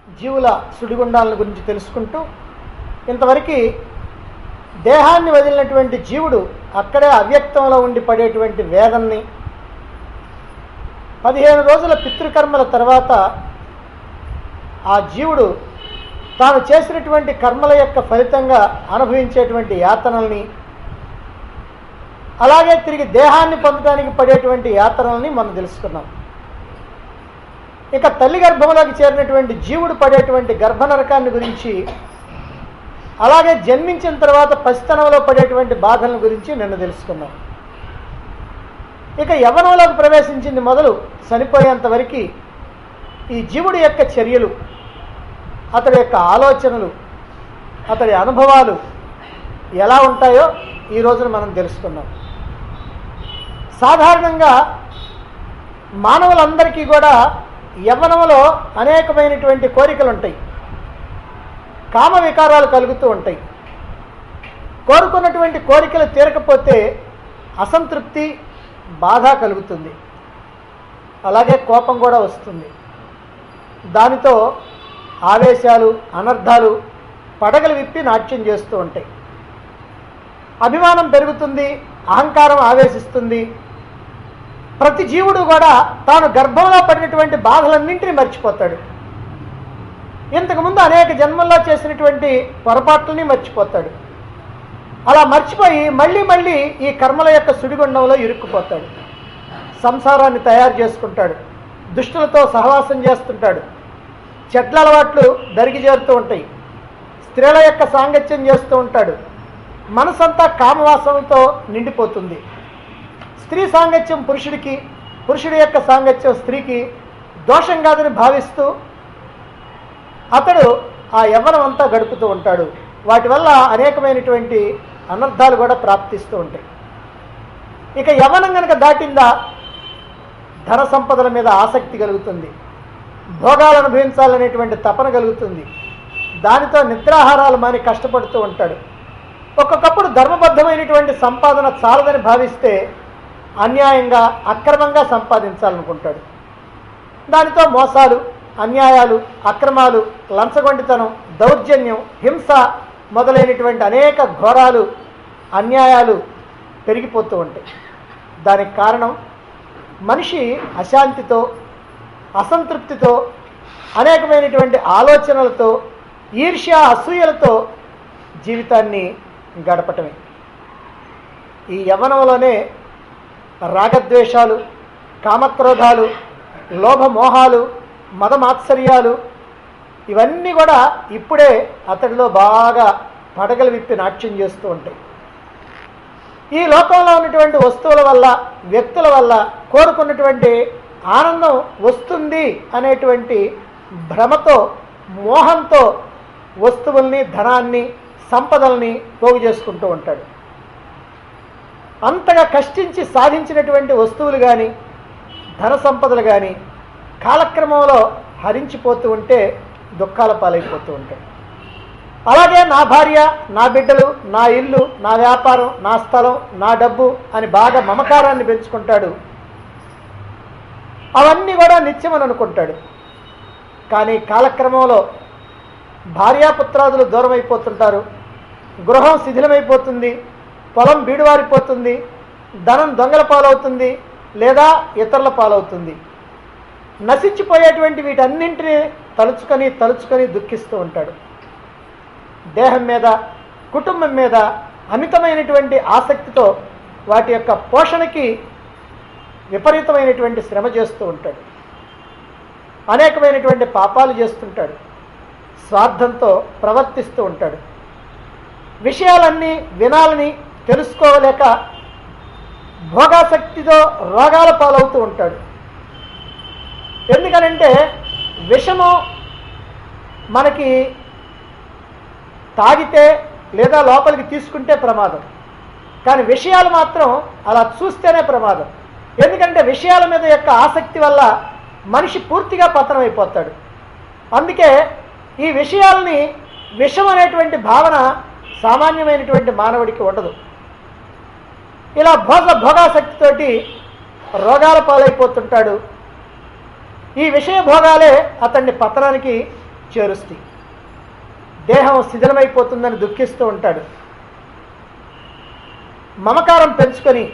జీవుల సుడిగుండాల గురించి తెలుసుకుంటూ ఇంతవరకు దేహాన్ని వదిలినటువంటి జీవుడు అక్కడే అవ్యక్తంలో ఉండి పడేటువంటి వేదనని, 15 రోజుల పితృకర్మల తర్వాత ఆ జీవుడు తాను చేసినటువంటి కర్మల యొక్క ఫలితంగా అనుభవించేటువంటి యాతనల్ని, అలాగే తిరిగి దేహాన్ని పొందడానికి పడేటువంటి యాతనల్ని మనం తెలుసుకున్నాం. ఇక తల్లి గర్భంలోకి చేరినటువంటి జీవుడు పడేటువంటి గర్భనరకాన్ని గురించి, అలాగే జన్మించిన తర్వాత పసితనంలో పడేటువంటి బాధల గురించి నిన్న తెలుసుకున్నాం. ఇక యవ్వనంలోకి ప్రవేశించింది మొదలు చనిపోయేంత వరకు ఈ జీవుడి యొక్క చర్యలు, అతడి యొక్క ఆలోచనలు, అతడి అనుభవాలు ఎలా ఉంటాయో ఈ రోజున మనం తెలుసుకున్నాం. సాధారణంగా మానవులందరికీ కూడా యవ్వనంలో అనేకమైనటువంటి కోరికలు ఉంటాయి, కామ వికారాలు కలుగుతూ ఉంటాయి. కోరుకున్నటువంటి కోరికలు తీరకపోతే అసంతృప్తి, బాధ కలుగుతుంది. అలాగే కోపం కూడా వస్తుంది. దానితో ఆవేశాలు, అనర్థాలు పడగలు విప్పి నాట్యం చేస్తూ ఉంటాయి. అభిమానం పెరుగుతుంది, అహంకారం ఆవేశిస్తుంది. ప్రతి జీవుడు కూడా తాను గర్భంలో పడినటువంటి బాధలన్నింటినీ మర్చిపోతాడు. ఇంతకుముందు అనేక జన్మల్లో చేసినటువంటి పొరపాట్లని మర్చిపోతాడు. అలా మర్చిపోయి మళ్ళీ మళ్ళీ ఈ కర్మల యొక్క సుడిగుండంలో ఇరుక్కుపోతాడు. సంసారాన్ని తయారు చేసుకుంటాడు, దుష్టులతో సహవాసం చేస్తుంటాడు, చెడ్ల అలవాట్లు దరికి చేరుతూ ఉంటాయి, స్త్రీల యొక్క సాంగత్యం చేస్తూ ఉంటాడు. మనసంతా కామవాసనతో నిండిపోతుంది. స్త్రీ సాంగత్యం పురుషుడికి, పురుషుడి యొక్క సాంగత్యం స్త్రీకి దోషం కాదని భావిస్తూ అతడు ఆ యవ్వనం అంతా గడుపుతూ ఉంటాడు. వాటి వల్ల అనేకమైనటువంటి అనర్థాలు కూడా ప్రాప్తిస్తూ ఉంటాయి. ఇక యవ్వనం కనుక దాటిందా ధన సంపదల మీద ఆసక్తి కలుగుతుంది, భోగాలు అనుభవించాలనేటువంటి తపన కలుగుతుంది. దానితో నిద్రాహారాలు మాని కష్టపడుతూ ఉంటాడు. ఒక్కొక్కప్పుడు ధర్మబద్ధమైనటువంటి సంపాదన చాలదని భావిస్తే అన్యాయంగా, అక్రమంగా సంపాదించాలనుకుంటాడు. దానితో మోసాలు, అన్యాయాలు, అక్రమాలు, లంచగొండితనం, దౌర్జన్యం, హింస మొదలైనటువంటి అనేక ఘోరాలు, అన్యాయాలు పెరిగిపోతూ ఉంటాయి. దానికి కారణం మనిషి అశాంతితో, అసంతృప్తితో, అనేకమైనటువంటి ఆలోచనలతో, ఈర్ష్య, అసూయలతో జీవితాన్ని గడపటమే. ఈ యవ్వనంలోనే రాగద్వేషాలు, కామక్రోధాలు, లోభమోహాలు, మదమాత్సర్యాలు ఇవన్నీ కూడా ఇప్పుడే అతడిలో బాగా పడగలు విప్పి నాట్యం చేస్తూ ఉంటాయి. ఈ లోకంలో ఉన్నటువంటి వస్తువుల వల్ల, వ్యక్తుల వల్ల కోరుకున్నటువంటి ఆనందం వస్తుంది అనేటువంటి భ్రమతో, మోహంతో వస్తువుల్ని, ధనాన్ని, సంపదల్ని పోగు చేసుకుంటూ ఉంటాడు. అంతగా కష్టించి సాధించినటువంటి వస్తువులు కానీ, ధన సంపదలు కానీ కాలక్రమంలో హరించిపోతూ ఉంటే దుఃఖాల పాలైపోతూ ఉంటాయి. అలాగే నా భార్య, నా బిడ్డలు, నా ఇల్లు, నా వ్యాపారం, నా స్థలం, నా డబ్బు అని బాగా మమకారాన్ని పెంచుకుంటాడు. అవన్నీ కూడా నిత్యమని అనుకుంటాడు. కానీ కాలక్రమంలో భార్యాపుత్రాదులు దూరం అయిపోతుంటారు, గృహం శిథిలమైపోతుంది, పొలం బీడువారిపోతుంది, ధనం దొంగల పాలవుతుంది లేదా ఇతరుల పాలవుతుంది. నశించిపోయేటువంటి వీటన్నింటినీ తలుచుకొని తలుచుకొని దుఃఖిస్తూ ఉంటాడు. దేహం మీద, కుటుంబం మీద అమితమైనటువంటి ఆసక్తితో వాటి యొక్క పోషణకి విపరీతమైనటువంటి శ్రమ చేస్తూ ఉంటాడు. అనేకమైనటువంటి పాపాలు చేస్తుంటాడు. స్వార్థంతో ప్రవర్తిస్తూ ఉంటాడు. విషయాలన్నీ వినాలని తెలుసుకోలేక భోగాసక్తితో రోగాల పాలవుతూ ఉంటాడు. ఎందుకనంటే విషము మనకి తాగితే లేదా లోపలికి తీసుకుంటే ప్రమాదం, కానీ విషయాలు మాత్రం అలా చూస్తేనే ప్రమాదం. ఎందుకంటే విషయాల మీద యొక్క ఆసక్తి వల్ల మనిషి పూర్తిగా పతనం అయిపోతాడు. అందుకే ఈ విషయాల్ని, విషం అనేటువంటి భావన సామాన్యమైనటువంటి మానవుడికి ఉండదు. ఇలా భోగాసక్తితోటి రోగాల పాలైపోతుంటాడు. ఈ విషయ భోగాలే అతన్ని పతనానికి చేరుస్తాయి. దేహం శిథిలమైపోతుందని దుఃఖిస్తూ ఉంటాడు. మమకారం పెంచుకొని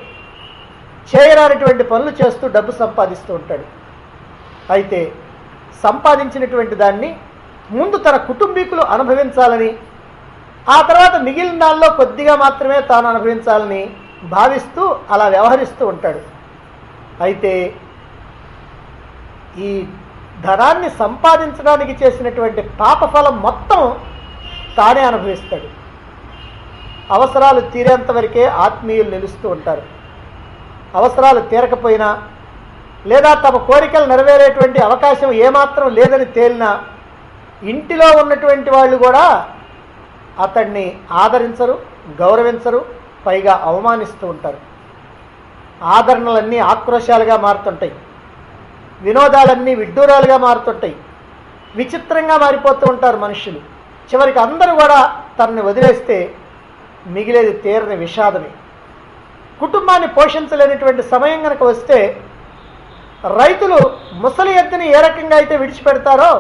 చేయరానటువంటి పనులు చేస్తూ డబ్బు సంపాదిస్తూ ఉంటాడు. అయితే సంపాదించినటువంటి దాన్ని ముందు తన కుటుంబీకులు అనుభవించాలని, ఆ తర్వాత మిగిలిన దానిలో కొద్దిగా మాత్రమే తాను అనుభవించాలని భావిస్తూ అలా వ్యవహరిస్తూ ఉంటాడు. అయితే ఈ ధనాన్ని సంపాదించడానికి చేసినటువంటి పాపఫలం మొత్తం తానే అనుభవిస్తాడు. అవసరాలు తీరేంత వరకే ఆత్మీయులు నిలుస్తూ ఉంటారు. అవసరాలు తీరకపోయినా లేదా తమ కోరికలు నెరవేరేటువంటి అవకాశం ఏమాత్రం లేదని తేలినా ఇంటిలో ఉన్నటువంటి వాళ్ళు కూడా అతన్ని ఆదరించరు, గౌరవించరు, పైగా అవమానిస్తూ ఉంటారు. ఆదరణలన్నీ ఆక్రోశాలుగా మారుతుంటాయి, వినోదాలన్నీ విడ్డూరాలుగా మారుతుంటాయి, విచిత్రంగా మారిపోతూ ఉంటారు మనుషులు. చివరికి అందరూ కూడా తనని వదిలేస్తే మిగిలేది తీరని విషాదమే. కుటుంబాన్ని పోషించలేనటువంటి సమయం కనుక వస్తే రైతులు ముసలి ఎద్దుని ఏ రకంగా అయితే విడిచిపెడతారో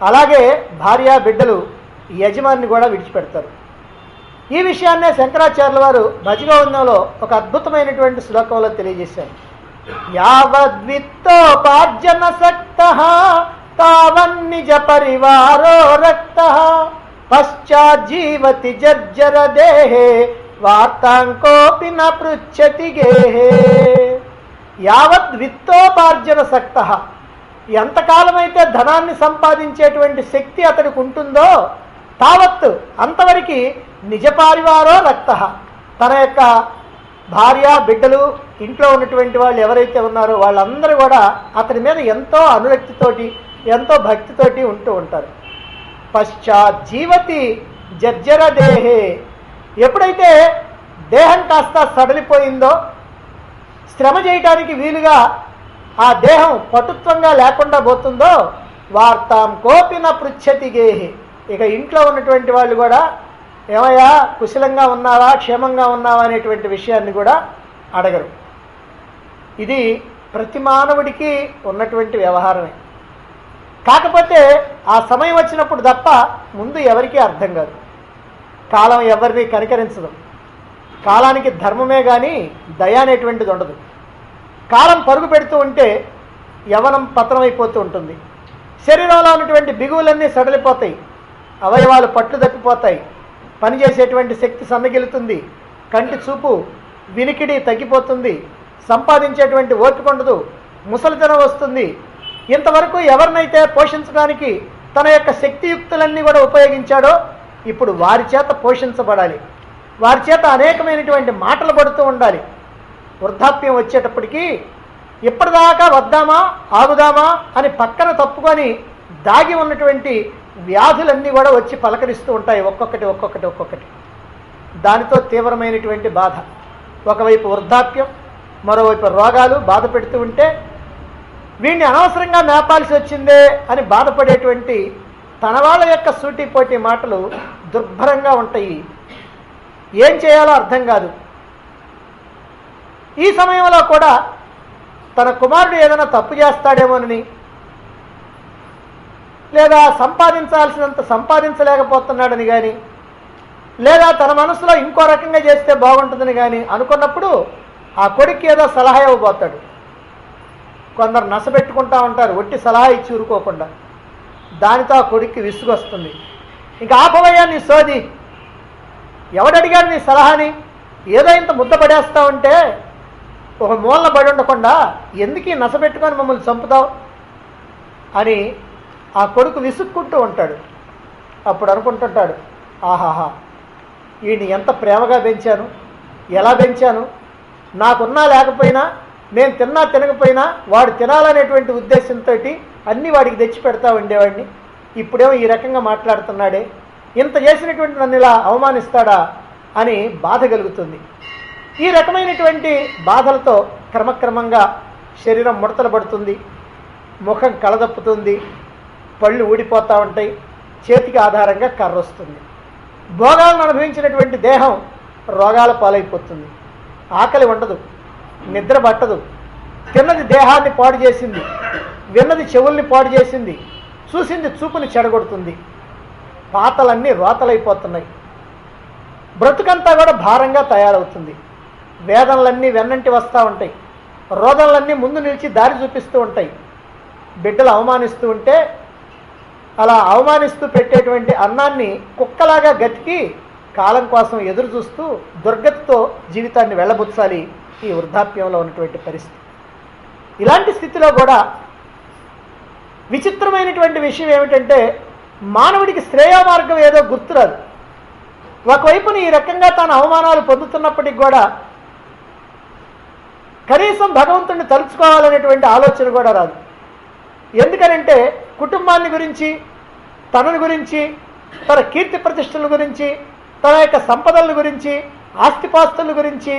అలాగే భార్య బిడ్డలు యజమానిని కూడా విడిచిపెడతారు. ఈ విషయాన్నే శంకరాచార్యుల వారు భజగోవిందంలో ఒక అద్భుతమైనటువంటి శ్లోకంలో తెలియజేశారు. యావద్విత్తోపార్జన సక్తః తావన్నిజ పరివారో రక్తః పశ్చాజ్జీవతి జర్జర దేహే వార్తాంకోపి న పృచ్ఛతి గేహే. యావత్ విత్తోపార్జన సక్తః, ఎంతకాలమైతే ధనాన్ని సంపాదించేటువంటి శక్తి అతడికి ఉంటుందో తావత్ అంతవరకు నిజ పరివారో రక్తః, తన యొక్క భార్య బిడ్డలు ఇంట్లో ఉన్నటువంటి వాళ్ళు ఎవరైతే ఉన్నారో వాళ్ళందరూ కూడా అతని మీద ఎంతో అనురక్తితోటి ఎంతో భక్తితోటి ఉంటూ ఉంటారు. పశ్చాత్ జీవతి జర్జర దేహే, ఎప్పుడైతే దేహం కాస్త సడలిపోయిందో శ్రమ చేయటానికి వీలుగా ఆ దేహం పటుత్వంగా లేకుండా పోతుందో వార్తాం కోపిన పృచ్ఛతి గేహి, ఇక ఇంట్లో ఉన్నటువంటి వాళ్ళు కూడా ఏమయ్యా కుశలంగా ఉన్నావా క్షేమంగా ఉన్నావా అనేటువంటి విషయాన్ని కూడా అడగరు. ఇది ప్రతి మానవుడికి ఉన్నటువంటి వ్యవహారమే. కాకపోతే ఆ సమయం వచ్చినప్పుడు తప్ప ముందు ఎవరికీ అర్థం కాదు. కాలం ఎవరిని కనికరించదు. కాలానికి ధర్మమే కానీ దయ అనేటువంటిది ఉండదు. కాలం పరుగు పెడుతూ ఉంటే యవనం పతనమైపోతూ ఉంటుంది. శరీరంలో ఉన్నటువంటి బిగువులన్నీ సడలిపోతాయి, అవయవాలు పట్లు తప్పిపోతాయి, పనిచేసేటువంటి శక్తి సన్నగిలుతుంది, కంటి చూపు వినికిడి తగ్గిపోతుంది, సంపాదించేటువంటి ఓపిక ఉండదు, ముసలితనం వస్తుంది. ఇంతవరకు ఎవరినైతే పోషించడానికి తన యొక్క శక్తియుక్తులన్నీ కూడా ఉపయోగించాడో ఇప్పుడు వారి చేత పోషించబడాలి, వారి చేత అనేకమైనటువంటి మాటలు పడుతూ ఉండాలి. వృద్ధాప్యం వచ్చేటప్పటికీ ఇప్పటిదాకా వద్దామా ఆగుదామా అని పక్కన తప్పుకొని దాగి ఉన్నటువంటి వ్యాధులన్నీ కూడా వచ్చి పలకరిస్తూ ఉంటాయి, ఒక్కొక్కటి. దానితో తీవ్రమైనటువంటి బాధ. ఒకవైపు వృద్ధాప్యం, మరోవైపు రోగాలు బాధ పెడుతూ ఉంటే వీడిని అనవసరంగా మేపాల్సి వచ్చిందే అని బాధపడేటువంటి తన వాళ్ళ యొక్క సూటిపోటి మాటలు దుర్భరంగా ఉంటాయి. ఏం చేయాలో అర్థం కాదు. ఈ సమయంలో కూడా తన కుమారుడు ఏదైనా తప్పు చేస్తాడేమోనని, లేదా సంపాదించాల్సినంత సంపాదించలేకపోతున్నాడని కానీ, లేదా తన మనసులో ఇంకో రకంగా చేస్తే బాగుంటుందని కానీ అనుకున్నప్పుడు ఆ కొడుకు ఏదో సలహా ఇవ్వబోతాడు. కొందరు నసబెట్టుకుంటా ఉంటారు ఒట్టి సలహా ఇచ్చి ఊరుకోకుండా. దానితో ఆ కొడుక్కి విసుగు వస్తుంది. ఇంకా ఆపవయ్యా నీ సోది, ఎవడడిగాడు నీ సలహాని, ఏదో ఇంత ముద్ద పడేస్తా ఉంటే ఒక మూలన పడి ఉండకుండా ఎందుకు నసబెట్టుకొని మమ్మల్ని చంపుతావు అని ఆ కొడుకు విసుక్కుంటూ ఉంటాడు. అప్పుడు అనుకుంటుంటాడు, ఆహాహా వీడిని ఎంత ప్రేమగా పెంచాను, ఎలా పెంచాను, నాకున్నా లేకపోయినా నేను తిన్నా తినకపోయినా వాడు తినాలనేటువంటి ఉద్దేశంతో అన్నీ వాడికి తెచ్చి పెడతా ఉండేవాడిని. ఇప్పుడేమో ఈ రకంగా మాట్లాడుతున్నాడే, ఇంత చేసినటువంటి నన్ను ఇలా అవమానిస్తాడా అని బాధ కలుగుతుంది. ఈ రకమైనటువంటి బాధలతో క్రమక్రమంగా శరీరం ముడతలు పడుతుంది, ముఖం కళదప్పుతుంది, పళ్ళు ఊడిపోతూ ఉంటాయి, చేతికి ఆధారంగా కర్ర వస్తుంది. భోగాలను అనుభవించినటువంటి దేహం రోగాల పాలైపోతుంది. ఆకలి ఉండదు, నిద్ర పట్టదు. తిన్నది దేహాన్ని పాడు చేసింది, విన్నది చెవుల్ని పాడు చేసింది, చూసింది చూపుని చెడగొడుతుంది. పాతలన్నీ రోతలైపోతున్నాయి. బ్రతుకంతా కూడా భారంగా తయారవుతుంది. వేదనలన్నీ వెన్నంటి వస్తూ ఉంటాయి. రోదనలన్నీ ముందు నిలిచి దారి చూపిస్తూ ఉంటాయి. బిడ్డలు అవమానిస్తూ ఉంటే అలా అవమానిస్తూ పెట్టేటువంటి అన్నాన్ని కుక్కలాగా గతికి కాలం కోసం ఎదురు చూస్తూ దుర్గతితో జీవితాన్ని వెళ్ళబుచ్చాలి ఈ వృద్ధాప్యంలో ఉన్నటువంటి పరిస్థితి. ఇలాంటి స్థితిలో కూడా విచిత్రమైనటువంటి విషయం ఏమిటంటే మానవుడికి శ్రేయో మార్గం ఏదో గుర్తురాదు. ఒకవైపున ఈ రకంగా తాను అవమానాలు పొందుతున్నప్పటికి కూడా కనీసం భగవంతుడిని తలుచుకోవాలనేటువంటి ఆలోచన కూడా రాదు. ఎందుకనంటే కుటుంబాన్ని గురించి, తనని గురించి, తన కీర్తి ప్రతిష్టల గురించి, తన యొక్క సంపదల గురించి, ఆస్తిపాస్తుల గురించి,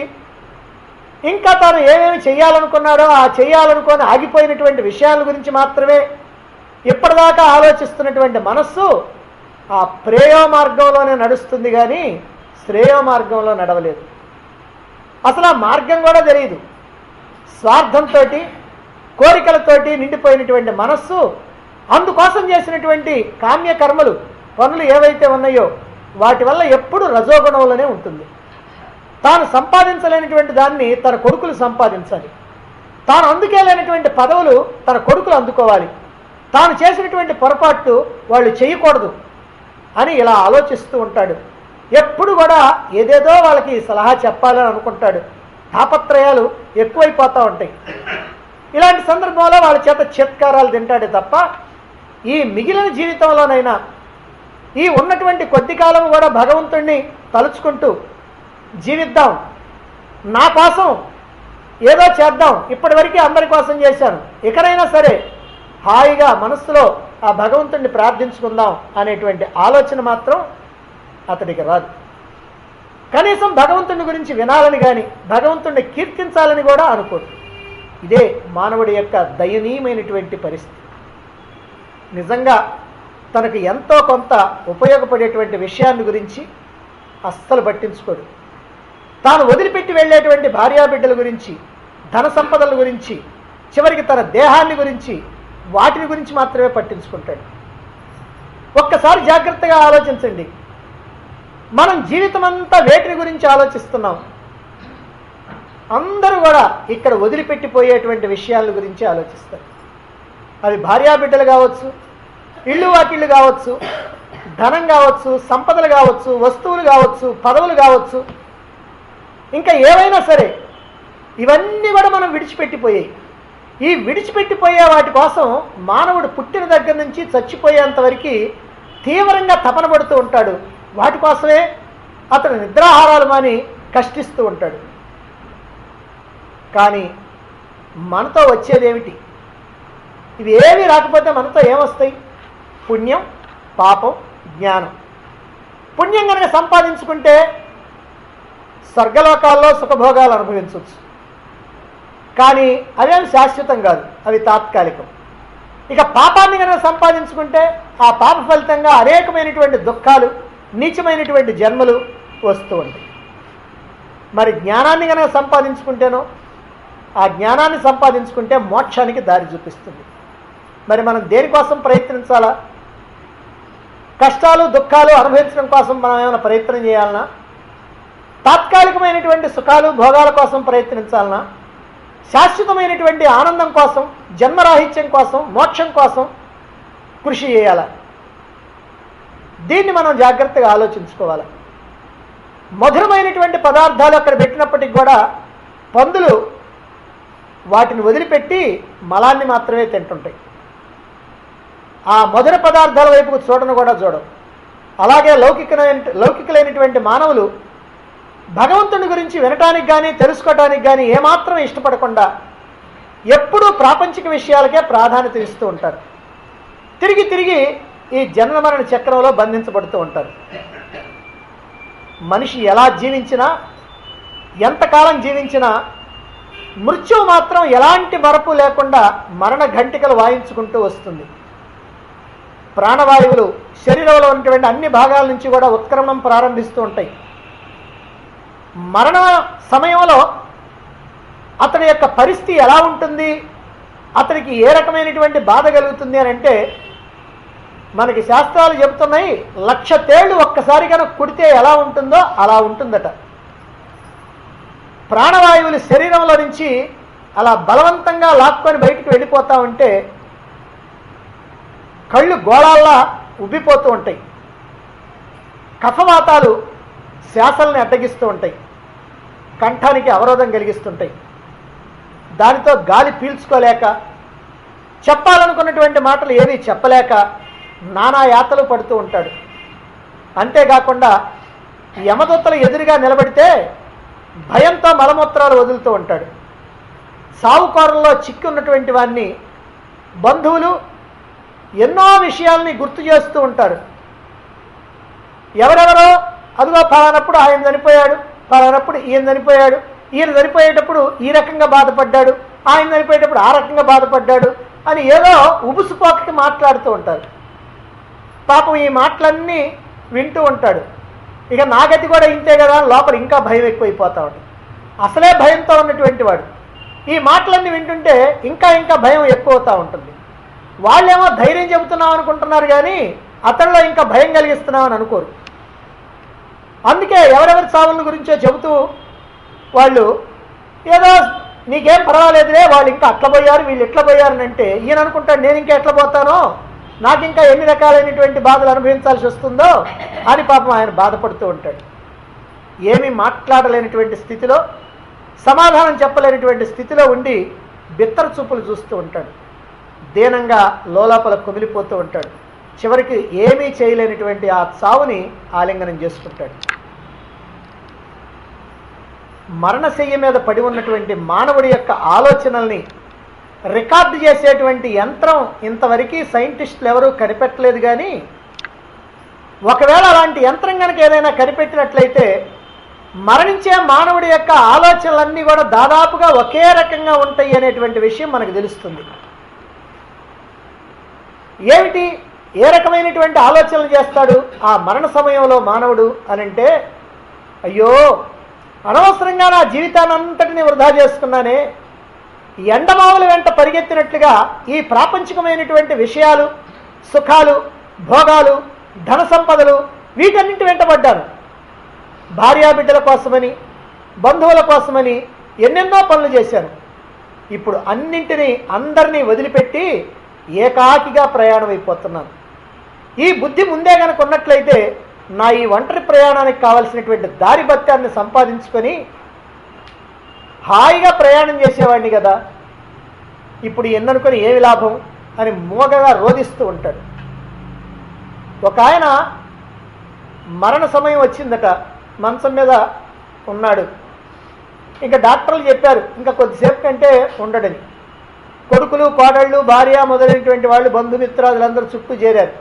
ఇంకా తాను ఏమేమి చేయాలనుకున్నాడో ఆ చేయాలనుకొని ఆగిపోయినటువంటి విషయాల గురించి మాత్రమే ఇప్పటిదాకా ఆలోచిస్తున్నటువంటి మనస్సు ఆ ప్రేయో మార్గంలోనే నడుస్తుంది, కానీ శ్రేయో మార్గంలో నడవలేదు. అసలు ఆ మార్గం కూడా తెలియదు. స్వార్థంతో, కోరికలతోటి నిండిపోయినటువంటి మనస్సు అందుకోసం చేసినటువంటి కామ్యకర్మలు, పనులు ఏవైతే ఉన్నాయో వాటి వల్ల ఎప్పుడు రజోగుణంలోనే ఉంటుంది. తాను సంపాదించలేనటువంటి దాన్ని తన కొడుకులు సంపాదించాలి, తాను అందుకేలేనటువంటి పదవులు తన కొడుకులు అందుకోవాలి, తాను చేసినటువంటి పొరపాటు వాళ్ళు చేయకూడదు అని ఇలా ఆలోచిస్తూ ఉంటాడు. ఎప్పుడు కూడా ఏదేదో వాళ్ళకి సలహా చెప్పాలని అనుకుంటాడు. తాపత్రయాలు ఎక్కువైపోతూ ఉంటాయి. ఇలాంటి సందర్భంలో వాళ్ళ చేత చిత్కారాలు తింటాడే తప్ప ఈ మిగిలిన జీవితంలోనైనా ఈ ఉన్నటువంటి కొద్ది కాలం కూడా భగవంతుణ్ణి తలుచుకుంటూ జీవిద్దాం, నా కోసం ఏదో చేద్దాం, ఇప్పటివరకు అందరి కోసం చేశాను, ఇకనైనా సరే హాయిగా మనస్సులో ఆ భగవంతుణ్ణి ప్రార్థించుకుందాం అనేటువంటి ఆలోచన మాత్రం అతడికి రాదు. కనీసం భగవంతుని గురించి వినాలని కానీ భగవంతుణ్ణి కీర్తించాలని కూడా అనుకోడు. ఇదే మానవుడి యొక్క దయనీయమైనటువంటి పరిస్థితి. నిజంగా తనకు ఎంతో కొంత ఉపయోగపడేటువంటి విషయాన్ని గురించి అస్సలు పట్టించుకోడు. తాను వదిలిపెట్టి వెళ్ళేటువంటి భార్యాబిడ్డల గురించి, ధన సంపదల గురించి, చివరికి తన దేహాన్ని గురించి, వాటిని గురించి మాత్రమే పట్టించుకుంటాడు. ఒక్కసారి జాగ్రత్తగా ఆలోచించండి. మనం జీవితం అంతా వేటిని గురించి ఆలోచిస్తున్నాం? అందరూ కూడా ఇక్కడ వదిలిపెట్టిపోయేటువంటి విషయాల గురించి ఆలోచిస్తారు. అది భార్యాబిడ్డలు కావచ్చు, ఇళ్ళు వాకిళ్ళు కావచ్చు, ధనం కావచ్చు, సంపదలు కావచ్చు, వస్తువులు కావచ్చు, పదవులు కావచ్చు, ఇంకా ఏవైనా సరే ఇవన్నీ కూడా మనం విడిచిపెట్టిపోయాయి. ఈ విడిచిపెట్టిపోయే వాటి కోసం మానవుడు పుట్టిన దగ్గర నుంచి చచ్చిపోయేంత వరకు తీవ్రంగా తపన పడుతూ ఉంటాడు. వాటి కోసమే అతను నిద్రాహారాలు మాని కష్టిస్తూ ఉంటాడు. కానీ మనతో వచ్చేదేమిటి? ఇవి ఏవి రాకపోతే మనతో ఏమొస్తాయి? పుణ్యం, పాపం, జ్ఞానం. పుణ్యం కనుక సంపాదించుకుంటే స్వర్గలోకాల్లో సుఖభోగాలు అనుభవించవచ్చు. కానీ అవేమి శాశ్వతం కాదు, అవి తాత్కాలికం. ఇక పాపాన్ని కనుక సంపాదించుకుంటే ఆ పాప ఫలితంగా అనేకమైనటువంటి దుఃఖాలు, నీచమైనటువంటి జన్మలు వస్తూ ఉంటాయి. మరి జ్ఞానాన్ని కనుక సంపాదించుకుంటేనో, ఆ జ్ఞానాన్ని సంపాదించుకుంటే మోక్షానికి దారి చూపిస్తుంది. మరి మనం దేనికోసం ప్రయత్నించాలా? కష్టాలు, దుఃఖాలు అనుభవించడం కోసం మనం ఏమైనా ప్రయత్నం చేయాలనా? తాత్కాలికమైనటువంటి సుఖాలు, భోగాల కోసం ప్రయత్నించాలనా? శాశ్వతమైనటువంటి ఆనందం కోసం, జన్మరాహిత్యం కోసం, మోక్షం కోసం కృషి చేయాలా? దీన్ని మనం జాగ్రత్తగా ఆలోచించుకోవాలి. మధురమైనటువంటి పదార్థాలు అక్కడ పెట్టినప్పటికి కూడా పందులు వాటిని వదిలిపెట్టి మలాన్ని మాత్రమే తింటుంటాయి. ఆ మధుర పదార్థాల వైపుకు చూడను కూడా చూడవు. అలాగే లౌకికులైనటువంటి మానవులు భగవంతుని గురించి వినటానికి కానీ తెలుసుకోవటానికి కానీ ఏమాత్రం ఇష్టపడకుండా ఎప్పుడూ ప్రాపంచిక విషయాలకే ప్రాధాన్యత ఇస్తూ ఉంటారు. తిరిగి తిరిగి ఈ జనన మరణ చక్రంలో బంధించబడుతూ ఉంటారు. మనిషి ఎలా జీవించినా, ఎంతకాలం జీవించినా మృత్యువు మాత్రం ఎలాంటి మరపు లేకుండా మరణ ఘంటికలు వాయించుకుంటూ వస్తుంది. ప్రాణవాయువులు శరీరంలో ఉన్నటువంటి అన్ని భాగాల నుంచి కూడా ఉత్క్రమణం ప్రారంభిస్తూ ఉంటాయి. మరణ సమయంలో అతని యొక్క పరిస్థితి ఎలా ఉంటుంది, అతనికి ఏ రకమైనటువంటి బాధ కలుగుతుంది అని అంటే మనకి శాస్త్రాలు చెబుతున్నాయి, 1,00,000 తేళ్లు ఒక్కసారి కనుక కుడితే ఎలా ఉంటుందో అలా ఉంటుందట. ప్రాణవాయువులు శరీరంలో నుంచి అలా బలవంతంగా లాక్కొని బయటికి వెళ్ళిపోతూ ఉంటే కళ్ళు గోళాల్లా ఉబ్బిపోతూ ఉంటాయి. కఫవాతాలు శ్వాసల్ని అడ్డగిస్తూ ఉంటాయి, కంఠానికి అవరోధం కలిగిస్తుంటాయి. దానితో గాలి పీల్చుకోలేక, చెప్పాలనుకున్నటువంటి మాటలు ఏమీ చెప్పలేక నానా యాతలు పడుతూ ఉంటాడు. అంతేకాకుండా యమదూతలు ఎదురుగా నిలబడితే భయంతో మలమూత్రాలు వదులుతూ ఉంటాడు. సావుకోరల్లో చిక్కి ఉన్నటువంటి వాడిని బంధువులు ఎన్నో విషయాల్ని గుర్తు చేస్తూ ఉంటారు. ఎవరెవరో అదిగో ఫలానప్పుడు ఆయన చనిపోయాడు, ఫలానప్పుడు ఈయన చనిపోయాడు, ఈయన చనిపోయేటప్పుడు ఈ రకంగా బాధపడ్డాడు, ఆయన చనిపోయేటప్పుడు ఆ రకంగా బాధపడ్డాడు అని ఏదో ఉబుసుపోకకి మాట్లాడుతూ ఉంటారు. పాపం ఈ మాటలన్నీ వింటూ ఉంటాడు. ఇక నా గతి కూడా ఇంతే కదా, లోపల ఇంకా భయం ఎక్కువైపోతూ ఉంటుంది. అసలే భయంతో ఉన్నటువంటి వాడు ఈ మాటలన్నీ వింటుంటే ఇంకా ఇంకా భయం ఎక్కువ అవుతూ ఉంటుంది. వాళ్ళేమో ధైర్యం చెబుతున్నాం అనుకుంటున్నారు కానీ అతనిలో ఇంకా భయం కలిగిస్తున్నామని అనుకోరు. అందుకే ఎవరెవరి చావుల గురించో చెబుతూ వాళ్ళు ఏదో నీకేం పర్వాలేదులే, వాళ్ళు ఇంకా అట్లా పోయారు వీళ్ళు ఎట్లా పోయారని అంటే ఈయన అనుకుంటాడు నేను ఇంకా ఎట్లా పోతానో, నాకు ఇంకా ఎన్ని రకాలైనటువంటి బాధలు అనుభవించాల్సి వస్తుందో అని పాపం ఆయన బాధపడుతూ ఉంటాడు. ఏమీ మాట్లాడలేనటువంటి స్థితిలో, సమాధానం చెప్పలేనటువంటి స్థితిలో ఉండి బిత్తర చూపులు చూస్తూ ఉంటాడు. దీనంగా లోలోపల కుమిలిపోతూ ఉంటాడు. చివరికి ఏమీ చేయలేనటువంటి ఆ చావుని ఆలింగనం చేసుకుంటాడు. మరణశయ్య మీద పడి ఉన్నటువంటి మానవుడి యొక్క ఆలోచనల్ని రికార్డు చేసేటువంటి యంత్రం ఇంతవరకు సైంటిస్టులు ఎవరూ కనిపెట్టలేదు. కానీ ఒకవేళ అలాంటి యంత్రం కనుక ఏదైనా కనిపెట్టినట్లయితే మరణించే మానవుడి యొక్క ఆలోచనలన్నీ కూడా దాదాపుగా ఒకే రకంగా ఉంటాయి అనేటువంటి విషయం మనకు తెలుస్తుంది. ఏమిటి, ఏ రకమైనటువంటి ఆలోచనలు చేస్తాడు ఆ మరణ సమయంలో మానవుడు అని అంటే, అయ్యో అనవసరంగా నా జీవితాన్ని అంతటిని వృధా చేసుకున్నానే, ఎండమావుల వెంట పరిగెత్తినట్లుగా ఈ ప్రాపంచికమైనటువంటి విషయాలు, సుఖాలు, భోగాలు, ధన సంపదలు వీటన్నింటి వెంటబడ్డాను. భార్యాబిడ్డల కోసమని, బంధువుల కోసమని ఎన్నెన్నో పనులు చేశాను. ఇప్పుడు అన్నింటినీ అందరినీ వదిలిపెట్టి ఏకాకిగా ప్రయాణం అయిపోతున్నాను. ఈ బుద్ధి ముందే కనుక ఉన్నట్లయితే నా ఈ ఒంటరి ప్రయాణానికి కావలసినటువంటి దారి భత్యాన్ని సంపాదించుకొని హాయిగా ప్రయాణం చేసేవాడిని కదా, ఇప్పుడు ఎన్ననుకొని ఏమి లాభం అని మూగగా రోధిస్తూ ఉంటాడు. ఒక ఆయన మరణ సమయం వచ్చిందట, మంచం మీద ఉన్నాడు. ఇంకా డాక్టర్లు చెప్పారు ఇంకా కొద్దిసేపు కంటే ఉండడని. కొడుకులు, కోడళ్ళు, భార్య మొదలైనటువంటి వాళ్ళు, బంధుమిత్రాదులందరూ చుట్టూ చేరారు.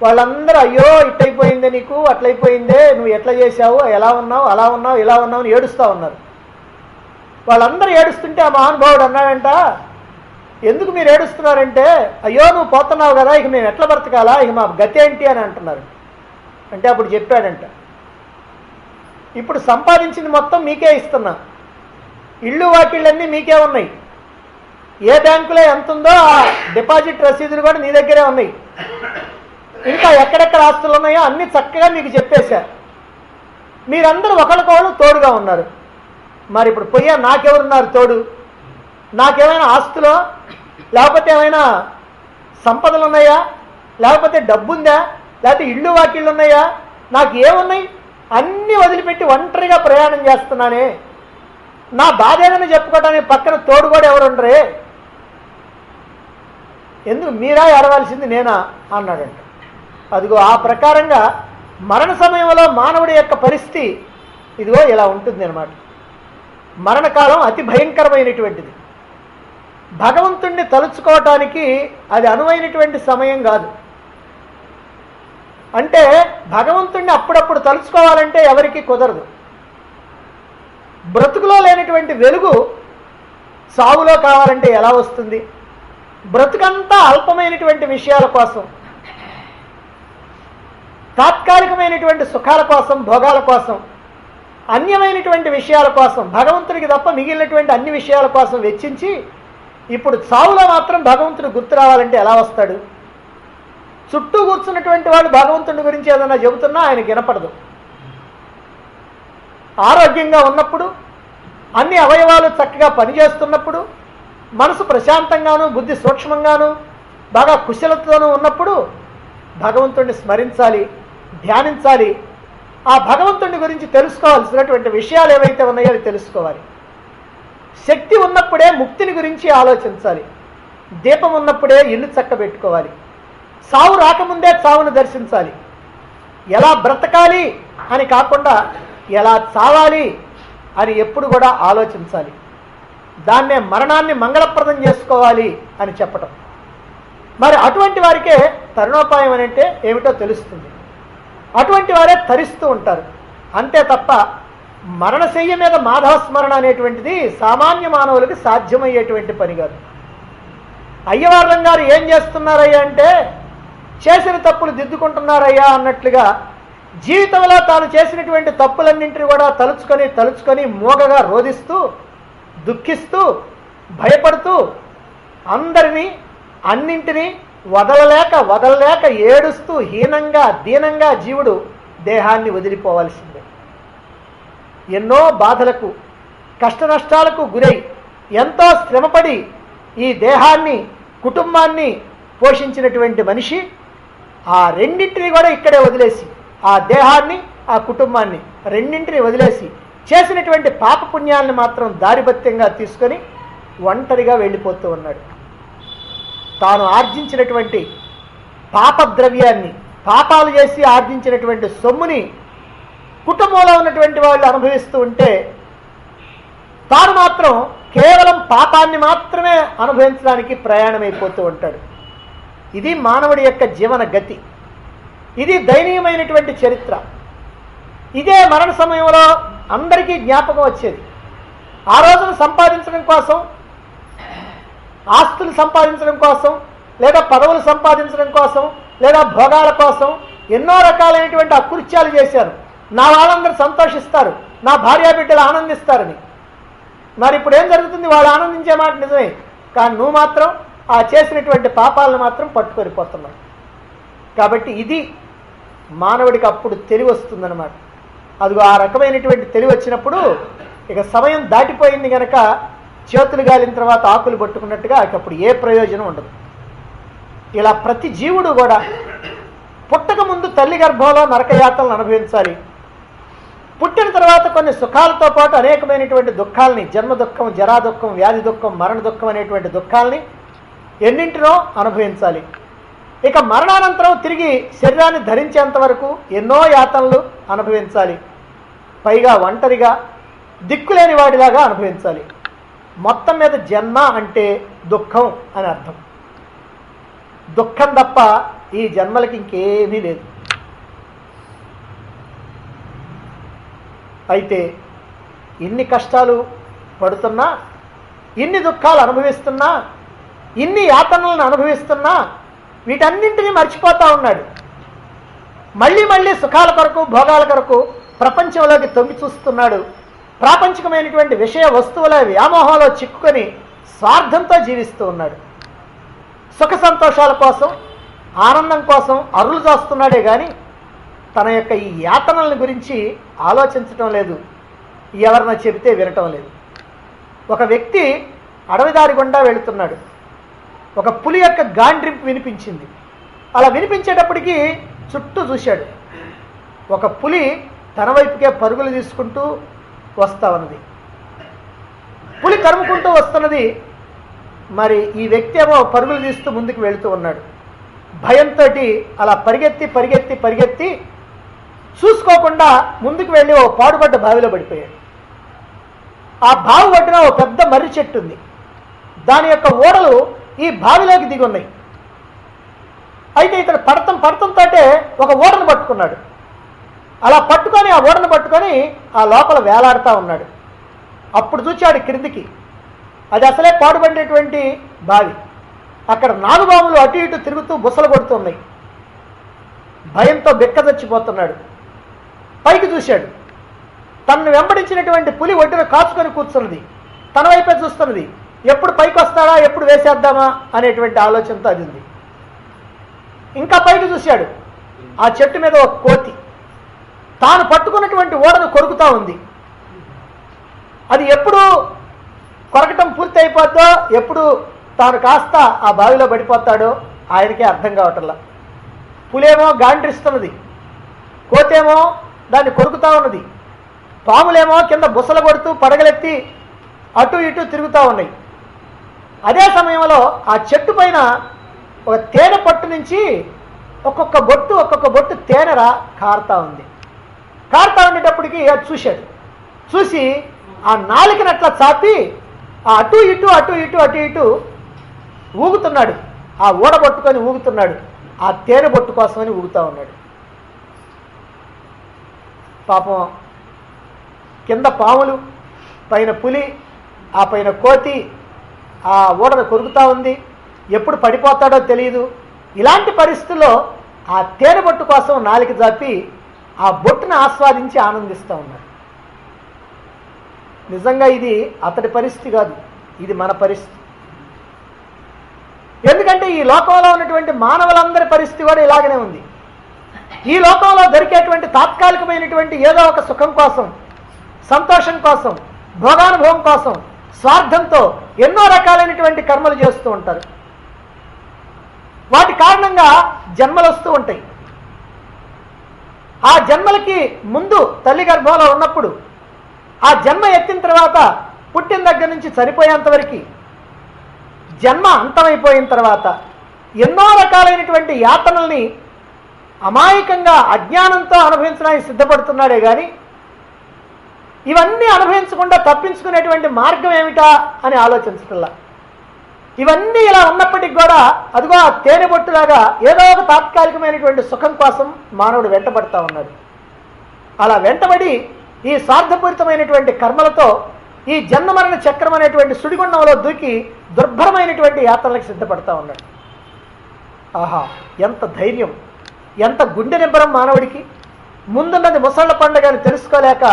వాళ్ళందరూ అయ్యో ఇట్లయిపోయిందే నీకు, అట్లయిపోయిందే, నువ్వు ఎట్లా చేశావు, ఎలా ఉన్నావు, అలా ఉన్నావు, ఇలా ఉన్నావు అని ఏడుస్తూ ఉన్నారు. వాళ్ళందరూ ఏడుస్తుంటే ఆ మహానుభావుడు అన్నాడంట, ఎందుకు మీరు ఏడుస్తున్నారంటే, అయ్యో నువ్వు పోతున్నావు కదా, ఇక మేము ఎట్లా బ్రతకాలా, ఇక మా గతి ఏంటి అని అంటున్నారు. అంటే అప్పుడు చెప్పాడంట, ఇప్పుడు సంపాదించింది మొత్తం మీకే ఇస్తున్నా, ఇళ్ళు వాకిళ్ళన్నీ మీకే ఉన్నాయి, ఏ బ్యాంకులో ఎంత ఉందో ఆ డిపాజిట్ రసీదులు కూడా నీ దగ్గరే ఉన్నాయి, ఇంకా ఎక్కడెక్కడ ఆస్తులు ఉన్నాయో అన్నీ చక్కగా మీకు చెప్పేశా, మీరందరూ ఒకరికొకరు తోడుగా ఉన్నారు. మరి ఇప్పుడు పోయా నాకెవరున్నారు తోడు, నాకేమైనా ఆస్తులో, లేకపోతే ఏమైనా సంపదలు ఉన్నాయా, లేకపోతే డబ్బు ఉందా, లేకపోతే ఇళ్ళు వాకిళ్ళు ఉన్నాయా, నాకు ఏమున్నాయి, అన్నీ వదిలిపెట్టి ఒంటరిగా ప్రయాణం చేస్తున్నానే, నా బాధ ఏమైనా చెప్పుకోవడానికి పక్కన తోడు కూడా ఎవరుండరే, ఎందుకు మీరా ఏడవలసింది నేనా అన్నాడంట. అదిగో ఆ ప్రకారంగా మరణ సమయంలో మానవుడి యొక్క పరిస్థితి ఇదిగో ఇలా ఉంటుంది అన్నమాట. మరణకాలం అతి భయంకరమైనటువంటిది. భగవంతుణ్ణి తలుచుకోవటానికి అది అనువైనటువంటి సమయం కాదు. అంటే భగవంతుణ్ణి అప్పుడప్పుడు తలుచుకోవాలంటే ఎవరికి కుదరదు. బ్రతుకులో లేనటువంటి వెలుగు సావులో కావాలంటే ఎలా వస్తుంది? బ్రతుకంతా అల్పమైనటువంటి విషయాల కోసం, తాత్కాలికమైనటువంటి సుఖాల కోసం, భోగాల కోసం, అన్యమైనటువంటి విషయాల కోసం, భగవంతుడికి తప్ప మిగిలినటువంటి అన్ని విషయాల కోసం వెచ్చించి ఇప్పుడు చావులో మాత్రం భగవంతుడు గుర్తు రావాలంటే ఎలా వస్తాడు? చుట్టూ కూర్చున్నటువంటి వాళ్ళు భగవంతుడి గురించి ఏదైనా చెబుతున్నా ఆయనకి వినపడదు. ఆరోగ్యంగా ఉన్నప్పుడు, అన్ని అవయవాలు చక్కగా పనిచేస్తున్నప్పుడు, మనసు ప్రశాంతంగాను బుద్ధి సూక్ష్మంగాను బాగా కుశలతతోనూ ఉన్నప్పుడు భగవంతుడిని స్మరించాలి, ధ్యానించాలి. ఆ భగవంతుడి గురించి తెలుసుకోవాల్సినటువంటి విషయాలు ఏవైతే ఉన్నాయో అవి తెలుసుకోవాలి. శక్తి ఉన్నప్పుడే ముక్తిని గురించి ఆలోచించాలి. దీపం ఉన్నప్పుడే ఇల్లు చక్కబెట్టుకోవాలి. సావు రాకముందే చావును దర్శించాలి. ఎలా బ్రతకాలి అని కాకుండా ఎలా చావాలి అని ఎప్పుడు కూడా ఆలోచించాలి. దాన్నే మరణాన్ని మంగళప్రదం చేసుకోవాలి అని చెప్పటం. మరి అటువంటి వారికే తరుణోపాయం అని అంటే ఏమిటో తెలుస్తుంది. అటువంటి వారే తరిస్తూ ఉంటారు. అంతే తప్ప మరణశయ్య మీద మాధవస్మరణ అనేటువంటిది సామాన్య మానవులకి సాధ్యమయ్యేటువంటి పని కాదు. అయ్యవార్లం గారు ఏం చేస్తున్నారయ్యా అంటే చేసిన తప్పులు దిద్దుకుంటున్నారయ్యా అన్నట్లుగా జీవితంలో తాను చేసినటువంటి తప్పులన్నింటినీ కూడా తలుచుకొని మోగగా రోధిస్తూ, దుఃఖిస్తూ, భయపడుతూ, అందరినీ అన్నింటినీ వదలలేక ఏడుస్తూ దీనంగా జీవుడు దేహాన్ని వదిలిపోవాల్సిందే. ఎన్నో బాధలకు, కష్టనష్టాలకు గురై ఎంతో శ్రమపడి ఈ దేహాన్ని, కుటుంబాన్ని పోషించినటువంటి మనిషి ఆ రెండింటిని కూడా ఇక్కడే వదిలేసి, ఆ దేహాన్ని, ఆ కుటుంబాన్ని రెండింటిని వదిలేసి చేసినటువంటి పాపపుణ్యాలను మాత్రం దారిభత్యంగా తీసుకొని ఒంటరిగా వెళ్ళిపోతూ ఉన్నాడు. తాను ఆర్జించినటువంటి పాపద్రవ్యాన్ని, పాపాలు చేసి ఆర్జించినటువంటి సొమ్ముని కుటుంబంలో ఉన్నటువంటి వాళ్ళు అనుభవిస్తూ ఉంటే తాను మాత్రం కేవలం పాపాన్ని మాత్రమే అనుభవించడానికి ప్రయాణమైపోతూ ఉంటాడు. ఇది మానవుడి యొక్క జీవన గతి. ఇది దయనీయమైనటువంటి చరిత్ర. ఇదే మరణ సమయంలో అందరికీ జ్ఞాపకం వచ్చేది. ఆ రోజును సంపాదించడం కోసం, ఆస్తులు సంపాదించడం కోసం, లేదా పదవులు సంపాదించడం కోసం, లేదా భోగాల కోసం ఎన్నో రకాలైనటువంటి అకృత్యాలు చేశారు. నా వాళ్ళందరూ సంతోషిస్తారు, నా భార్యాబిడ్డలు ఆనందిస్తారని. మరి ఇప్పుడు ఏం జరుగుతుంది? వాళ్ళు ఆనందించే మాట నిజమే, కానీ నువ్వు మాత్రం ఆ చేసినటువంటి పాపాలను మాత్రం పట్టుకొని పోతున్నావు. కాబట్టి ఇది మానవుడికి అప్పుడు తెలివి వస్తుందన్నమాట. అదిగో ఆ రకమైనటువంటి తెలివి వచ్చినప్పుడు ఇక సమయం దాటిపోయింది కనుక చేతులు గాలిన తర్వాత ఆకులు పట్టుకున్నట్టుగా అప్పుడు ఏ ప్రయోజనం ఉండదు. ఇలా ప్రతి జీవుడు కూడా పుట్టక ముందు తల్లి గర్భంలో నరకయాతలను అనుభవించాలి. పుట్టిన తర్వాత కొన్ని సుఖాలతో పాటు అనేకమైనటువంటి దుఃఖాలని, జన్మ దుఃఖం, జరా దుఃఖం, వ్యాధి దుఃఖం, మరణ దుఃఖం అనేటువంటి దుఃఖాలని ఎన్నింటినో అనుభవించాలి. ఇక మరణానంతరం తిరిగి శరీరాన్ని ధరించేంత వరకు ఎన్నో యాతనలు అనుభవించాలి. పైగా ఒంటరిగా దిక్కులేని వాడిలాగా అనుభవించాలి. మొత్తం మీద జన్మ అంటే దుఃఖం అని అర్థం. దుఃఖం తప్ప ఈ జన్మలకి ఇంకేమీ లేదు. అయితే ఇన్ని కష్టాలు పడుతున్నా, ఇన్ని దుఃఖాలు అనుభవిస్తున్నా, ఇన్ని యాతనలను అనుభవిస్తున్నా వీటన్నింటినీ మర్చిపోతూ ఉన్నాడు. మళ్ళీ సుఖాల కొరకు, భోగాల కొరకు ప్రపంచంలోకి తొంగి చూస్తున్నాడు. ప్రాపంచికమైనటువంటి విషయ వస్తువుల వ్యామోహంలో చిక్కుకొని స్వార్థంతో జీవిస్తూ ఉన్నాడు. సుఖ సంతోషాల కోసం, ఆనందం కోసం అరులు చేస్తున్నాడే కానీ తన యొక్క ఈ యాతనల గురించి ఆలోచించటం లేదు, ఎవరిన చెబితే వినటం లేదు. ఒక వ్యక్తి అడవిదారి గుండా వెళుతున్నాడు. ఒక పులి యొక్క గాండ్రింపు వినిపించింది. అలా వినిపించేటప్పటికీ చుట్టూ చూశాడు. ఒక పులి తన వైపుకే పరుగులు తీసుకుంటూ వస్తా ఉన్నది. పులి తరుముకుంటూ వస్తున్నది. మరి ఈ వ్యక్తి ఏమో పరుగులు తీస్తూ ముందుకు వెళుతూ ఉన్నాడు. భయంతో అలా పరిగెత్తి చూసుకోకుండా ముందుకు వెళ్ళి ఓ పాడుపడ్డ బావిలో పడిపోయాడు. ఆ బావి ఒడ్డున ఓ పెద్ద మర్రి చెట్టు ఉంది. దాని యొక్క ఓడలు ఈ బావిలోకి దిగి ఉన్నాయి. అయితే ఇతను పడతంతో ఒక ఓడను పట్టుకున్నాడు. అలా పట్టుకొని ఆ ఓడను పట్టుకొని ఆ లోపల వేలాడుతూ ఉన్నాడు. అప్పుడు చూచాడు క్రిందికి. అది అసలే పాడుపడినటువంటి బావి. అక్కడ నాగుబాములు అటు ఇటు తిరుగుతూ బుసలు కొడుతున్నాయి. భయంతో బెక్కదచ్చిపోతున్నాడు. పైకి చూశాడు. తనను వెంబడించినటువంటి పులి ఒడ్డున కాచుకొని కూర్చున్నది. తన వైపే చూస్తున్నది. ఎప్పుడు పైకి వస్తాడా, ఎప్పుడు వేసేద్దామా అనేటువంటి ఆలోచనతో అది ఉంది. ఇంకా పైకి చూశాడు, ఆ చెట్టు మీద ఒక కోతి తాను పట్టుకున్నటువంటి ఓడను కొరుకుతా ఉంది. అది ఎప్పుడు కొరకటం పూర్తి అయిపోద్దో, ఎప్పుడు తాను కాస్త ఆ బావిలో పడిపోతాడో ఆయనకే అర్థం కావటంలా. పులేమో గాండ్రిస్తున్నది, కోతేమో దాన్ని కొరుకుతా ఉన్నది, పాములేమో కింద బుసలు కొడుతూ పడగలెత్తి అటు ఇటు తిరుగుతూ ఉన్నాయి. అదే సమయంలో ఆ చెట్టు పైన ఒక తేనె పట్టు నుంచి ఒక్కొక్క బొట్టు తేనె కారుతా ఉంది. కారుతా ఉండేటప్పటికి అది చూశాడు. చూసి ఆ నాలుకనట్లా చాపి అటు ఇటు ఊగుతున్నాడు. ఆ ఊడ పట్టుకొని ఊగుతున్నాడు. ఆ తేనె బొట్టు కోసమని ఊగుతూ ఉన్నాడు. పాపం కింద పాములు, పైన పులి, ఆ పైన కోతి ఆ ఊడను కొరుకుతూ ఉంది. ఎప్పుడు పడిపోతాడో తెలియదు. ఇలాంటి పరిస్థితుల్లో ఆ తేనె బొట్టు కోసం నాలుక జాపి ఆ బొట్టును ఆస్వాదించి ఆనందిస్తూ ఉన్నాడు. నిజంగా ఇది అతడి పరిస్థితి కాదు, ఇది మన పరిస్థితి. ఎందుకంటే ఈ లోకంలో ఉన్నటువంటి మానవులందరి పరిస్థితి కూడా ఇలాగనే ఉంది. ఈ లోకంలో దొరికేటువంటి తాత్కాలికమైనటువంటి ఏదో ఒక సుఖం కోసం, సంతోషం కోసం, భోగానుభవం కోసం, స్వార్థంతో ఎన్నో రకాలైనటువంటి కర్మలు చేస్తూ ఉంటారు. వాటి కారణంగా జన్మలు వస్తూ ఉంటాయి. ఆ జన్మలకి ముందు తల్లి గర్భంలో ఉన్నప్పుడు, ఆ జన్మ ఎత్తిన తర్వాత పుట్టిన దగ్గర నుంచి చనిపోయేంత వరకు, జన్మ అంతమైపోయిన తర్వాత ఎన్నో రకాలైనటువంటి యాతనల్ని అమాయకంగా అజ్ఞానంతో అనుభవించడానికి సిద్ధపడుతున్నాడే కానీ ఇవన్నీ అనుభవించకుండా తప్పించుకునేటువంటి మార్గం ఏమిటా అని ఆలోచించటల్లా. ఇవన్నీ ఇలా ఉన్నప్పటికీ కూడా అదిగో ఆ తేనె బొట్టులాగా ఏదో ఒక తాత్కాలికమైనటువంటి సుఖం కోసం మానవుడు వెంటబడతా ఉన్నాడు. అలా వెంటబడి ఈ స్వార్థపూరితమైనటువంటి కర్మలతో ఈ జన్మమరణ చక్రం అనేటువంటి సుడిగుండంలో దూకి దుర్భరమైనటువంటి యాత్రలకు సిద్ధపడతా ఉన్నాడు. ఆహా, ఎంత ధైర్యం, ఎంత గుండె నిబ్బరం మానవుడికి! ముందున్నది ముసళ్ల పండుగ అని తెలుసుకోలేక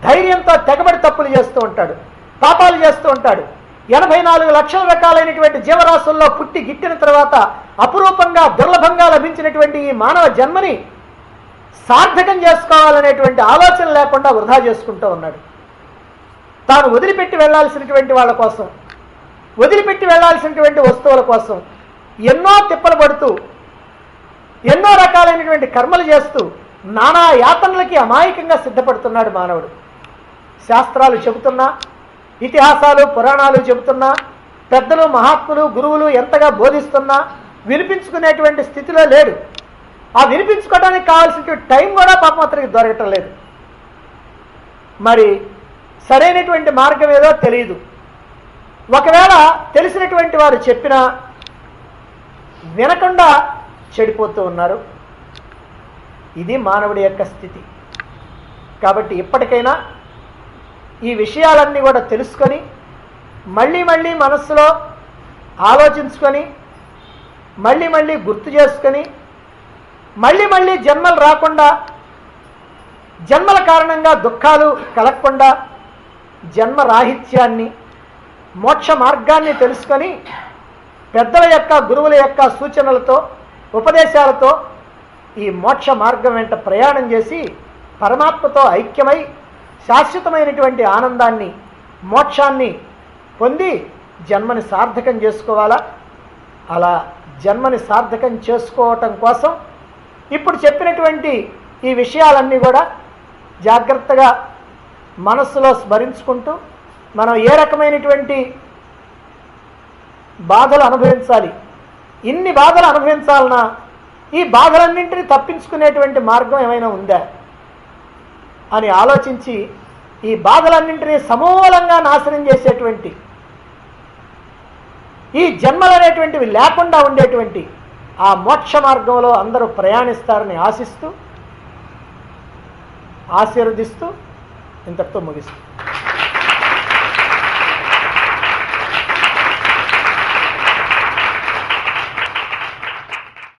ధైర్యంతో తెగబడి తప్పులు చేస్తూ ఉంటాడు, పాపాలు చేస్తూ ఉంటాడు. 84 లక్షల రకాలైనటువంటి జీవరాశుల్లో పుట్టి గిట్టిన తర్వాత అపురూపంగా దుర్లభంగా లభించినటువంటి ఈ మానవ జన్మని సార్థకం చేసుకోవాలనేటువంటి ఆలోచన లేకుండా వృధా చేసుకుంటూ ఉన్నాడు. తాను వదిలిపెట్టి వెళ్లాల్సినటువంటి వాళ్ళ కోసం, వదిలిపెట్టి వెళ్లాల్సినటువంటి వస్తువుల కోసం ఎన్నో తిప్పలు పడుతూ, ఎన్నో రకాలైనటువంటి కర్మలు చేస్తూ నానా యాతనలకి అమాయకంగా సిద్ధపడుతున్నాడు మానవుడు. శాస్త్రాలు చెబుతున్నా, ఇతిహాసాలు పురాణాలు చెబుతున్నా, పెద్దలు మహాత్ములు గురువులు ఎంతగా బోధిస్తున్నా వినిపించుకునేటువంటి స్థితిలో లేడు. ఆ వినిపించుకోవడానికి కావాల్సినటువంటి టైం కూడా పాపం అతనికి దొరకటం లేదు. మరి సరైనటువంటి మార్గం ఏదో తెలియదు. ఒకవేళ తెలిసినటువంటి వారు చెప్పినా వినకుండా చెడిపోతూ ఉన్నారు. ఇది మానవుడి యొక్క స్థితి. కాబట్టి ఇప్పటికైనా ఈ విషయాలన్నీ కూడా తెలుసుకొని మళ్ళీ మళ్ళీ మనస్సులో ఆలోచించుకొని మళ్ళీ మళ్ళీ గుర్తు చేసుకొని మళ్ళీ మళ్ళీ జన్మలు రాకుండా, జన్మల కారణంగా దుఃఖాలు కలగకుండా జన్మరాహిత్యాన్ని, మోక్ష మార్గాన్ని తెలుసుకొని పెద్దల యొక్క గురువుల యొక్క సూచనలతో ఉపదేశాలతో ఈ మోక్ష మార్గం వెంట ప్రయాణం చేసి పరమాత్మతో ఐక్యమై శాశ్వతమైనటువంటి ఆనందాన్ని, మోక్షాన్ని పొంది జన్మని సార్థకం చేసుకోవాలా. అలా జన్మని సార్థకం చేసుకోవటం కోసం ఇప్పుడు చెప్పినటువంటి ఈ విషయాలన్నీ కూడా జాగ్రత్తగా మనస్సులో స్మరించుకుంటూ మనం ఏ రకమైనటువంటి బాధలు అనుభవించాలి, ఇన్ని బాధలు అనుభవించాలన్నా ఈ బాధలన్నింటినీ తప్పించుకునేటువంటి మార్గం ఏమైనా ఉందా అని ఆలోచించి ఈ బాధలన్నింటినీ సమూలంగా నాశనం చేసేటువంటి, ఈ జన్మలు అనేటువంటివి లేకుండా ఉండేటువంటి ఆ మోక్ష మార్గంలో అందరూ ప్రయాణిస్తారని ఆశిస్తూ, ఆశీర్వదిస్తూ ఇంతటితో ముగిస్తూ